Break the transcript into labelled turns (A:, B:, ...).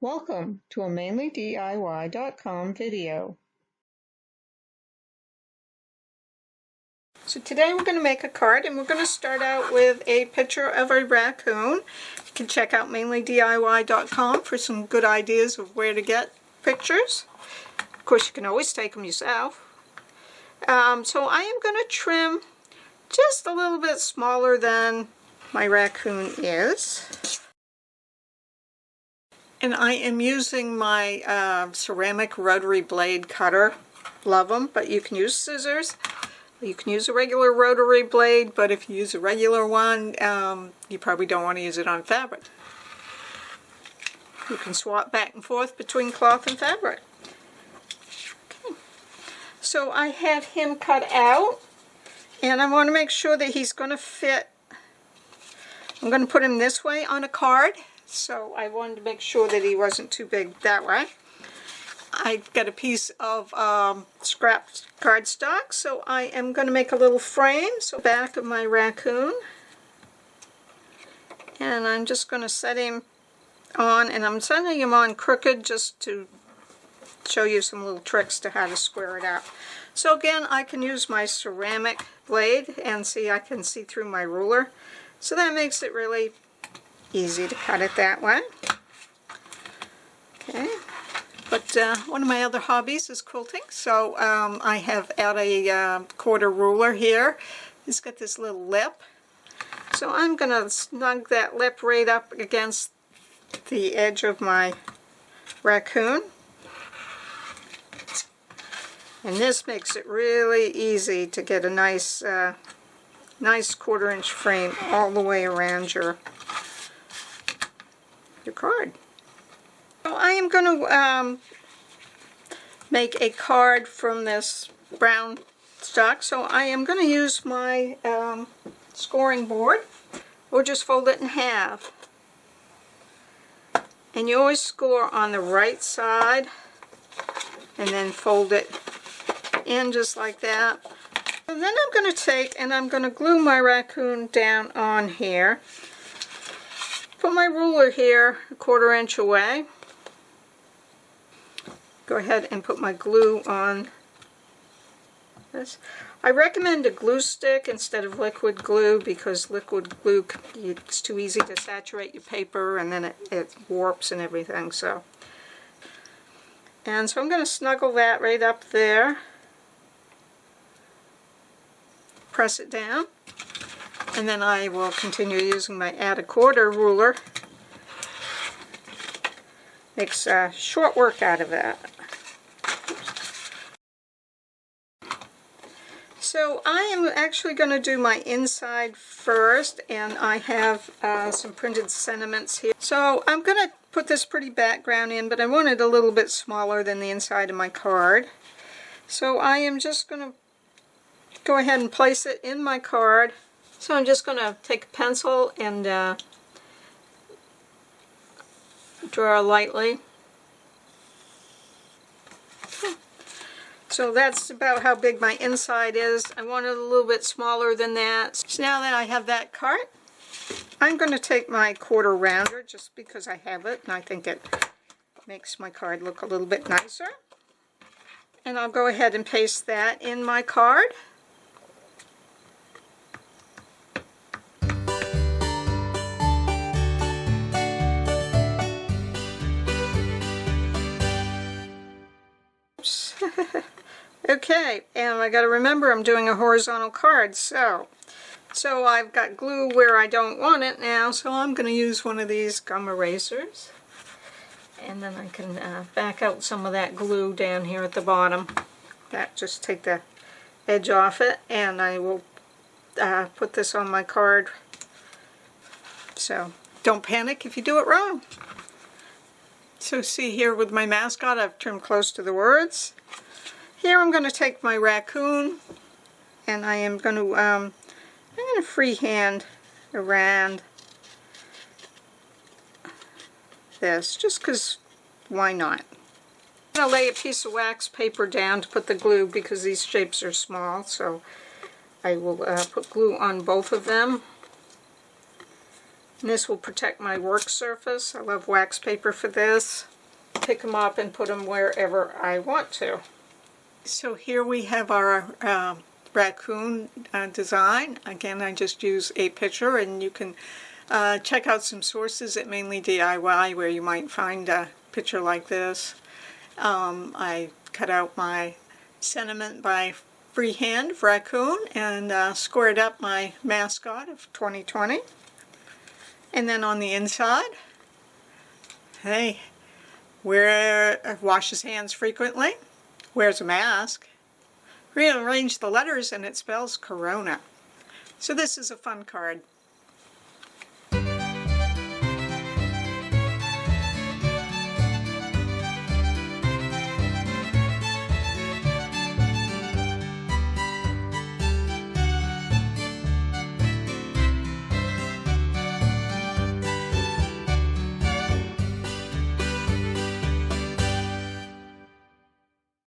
A: Welcome to a MainelyDIY.com video. So today we're going to make a card, and we're going to start out with a picture of a raccoon. You can check out MainelyDIY.com for some good ideas of where to get pictures. Of course, you can always take them yourself. So I am going to trim just a little bit smaller than my raccoon is. And I am using my ceramic rotary blade cutter. Love them, but you can use scissors. You can use a regular rotary blade, but if you use a regular one, you probably don't want to use it on fabric. You can swap back and forth between cloth and fabric. Okay. So I have him cut out, and I want to make sure that he's going to fit. I'm going to put him this way on a card. So I wanted to make sure that he wasn't too big that way. I got a piece of scrapped cardstock, so I am going to make a little frame. So back of my raccoon, and I'm just going to set him on, and I'm setting him on crooked just to show you some little tricks to how to square it out. So again, I can use my ceramic blade, and see, I can see through my ruler, so that makes it really easy to cut it that way. Okay, but one of my other hobbies is quilting, so I have out a quarter ruler here. It's got this little lip, so I'm going to snug that lip right up against the edge of my raccoon, and this makes it really easy to get a nice nice 1/4 inch frame all the way around your card. So I am going to make a card from this brown stock. So I am going to use my scoring board, or just fold it in half. And you always score on the right side, and then fold it in just like that. And then I'm going to take and I'm going to glue my raccoon down on here. Put my ruler here 1/4 inch away. Go ahead and put my glue on this. I recommend a glue stick instead of liquid glue, because liquid glue, it's too easy to saturate your paper, and then it warps and everything. So I'm going to snuggle that right up there. Press it down. And then I will continue using my add a quarter ruler. Makes short work out of that. So I am actually going to do my inside first, and I have some printed sentiments here. So I'm going to put this pretty background in, but I want it a little bit smaller than the inside of my card. So I am just going to go ahead and place it in my card. So I'm just going to take a pencil and draw lightly. So that's about how big my inside is. I want it a little bit smaller than that. So now that I have that card, I'm going to take my 1/4 rounder, just because I have it, and I think it makes my card look a little bit nicer. And I'll go ahead and paste that in my card. Okay, and I got to remember I'm doing a horizontal card, so I've got glue where I don't want it now, so I'm going to use one of these gum erasers, and then I can back out some of that glue down here at the bottom. That just take the edge off it, and I will put this on my card. So don't panic if you do it wrong. So see here with my mascot, I've trimmed close to the words. Here I'm going to take my raccoon, and I am going to freehand around this, just because why not? I'm going to lay a piece of wax paper down to put the glue, because these shapes are small, so I will put glue on both of them. And this will protect my work surface. I love wax paper for this. Pick them up and put them wherever I want to. So here we have our raccoon design. Again, I just use a picture, and you can check out some sources at Mainly DIY where you might find a picture like this. I cut out my sentiment by freehand of Racoon and squared up my mascot of 2020. And then on the inside, hey, washes hands frequently, wears a mask, rearrange the letters, and it spells Corona. So this is a fun card.